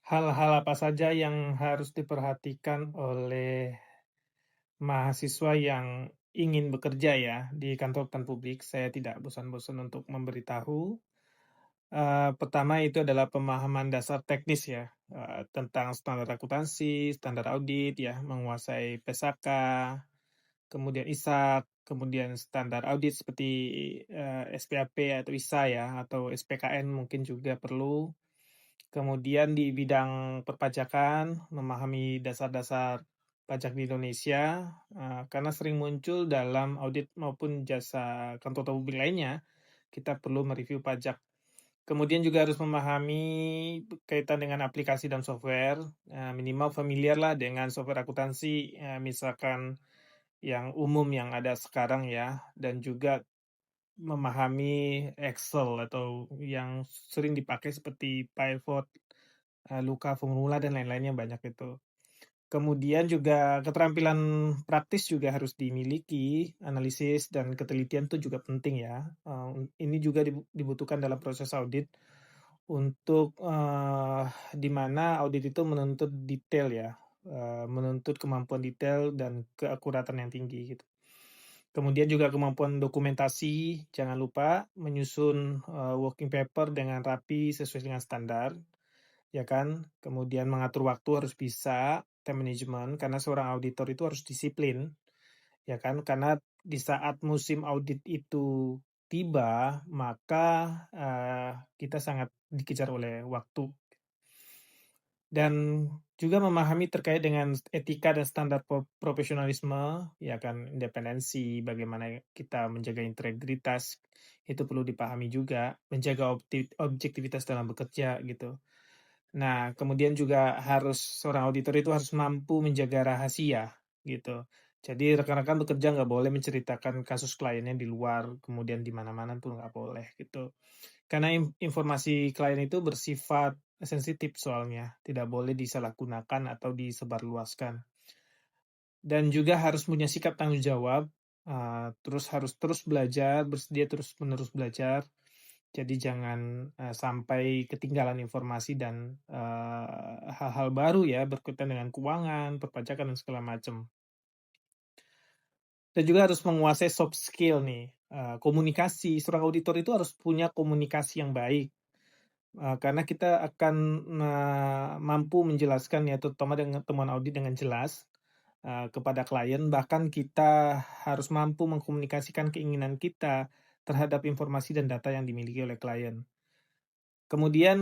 Hal-hal apa saja yang harus diperhatikan oleh mahasiswa yang ingin bekerja ya di kantor publik? Saya tidak bosan-bosan untuk memberitahu. Pertama itu adalah pemahaman dasar teknis ya, tentang standar akuntansi, standar audit ya, menguasai PSAKA, kemudian ISAK, kemudian standar audit seperti, SPAP atau ISA ya, atau SPKN mungkin juga perlu. Kemudian di bidang perpajakan, memahami dasar-dasar pajak di Indonesia, karena sering muncul dalam audit maupun jasa kantor publik lainnya, kita perlu mereview pajak. Kemudian juga harus memahami kaitan dengan aplikasi dan software, minimal familiar lah dengan software akuntansi, misalkan yang umum yang ada sekarang ya, dan juga memahami Excel atau yang sering dipakai seperti Pivot, Lookup, formula, dan lain-lainnya banyak itu. Kemudian juga keterampilan praktis juga harus dimiliki, analisis dan ketelitian itu juga penting ya. Ini juga dibutuhkan dalam proses audit untuk, di mana audit itu menuntut detail ya, menuntut kemampuan detail dan keakuratan yang tinggi gitu. Kemudian juga kemampuan dokumentasi, jangan lupa menyusun, working paper dengan rapi sesuai dengan standar, ya kan. Kemudian mengatur waktu harus bisa, time management, karena seorang auditor itu harus disiplin, ya kan. Karena di saat musim audit itu tiba, maka, kita sangat dikejar oleh waktu. Dan juga memahami terkait dengan etika dan standar profesionalisme, ya kan, independensi, bagaimana kita menjaga integritas, itu perlu dipahami juga, menjaga objektivitas dalam bekerja gitu. Nah, kemudian juga seorang auditor itu harus mampu menjaga rahasia gitu. Jadi rekan-rekan bekerja nggak boleh menceritakan kasus kliennya di luar, kemudian di mana-mana tuh nggak boleh gitu. Karena informasi klien itu bersifat sensitif soalnya, tidak boleh disalahgunakan atau disebarluaskan. Dan juga harus punya sikap tanggung jawab, terus harus terus belajar, bersedia terus-menerus belajar. Jadi jangan, sampai ketinggalan informasi dan, hal-hal baru ya berkaitan dengan keuangan, perpajakan, dan segala macam. Dan juga harus menguasai soft skill nih, komunikasi. Seorang auditor itu harus punya komunikasi yang baik. Karena kita akan, mampu menjelaskan ya, terutama dengan temuan audit dengan jelas, kepada klien, bahkan kita harus mampu mengkomunikasikan keinginan kita terhadap informasi dan data yang dimiliki oleh klien. Kemudian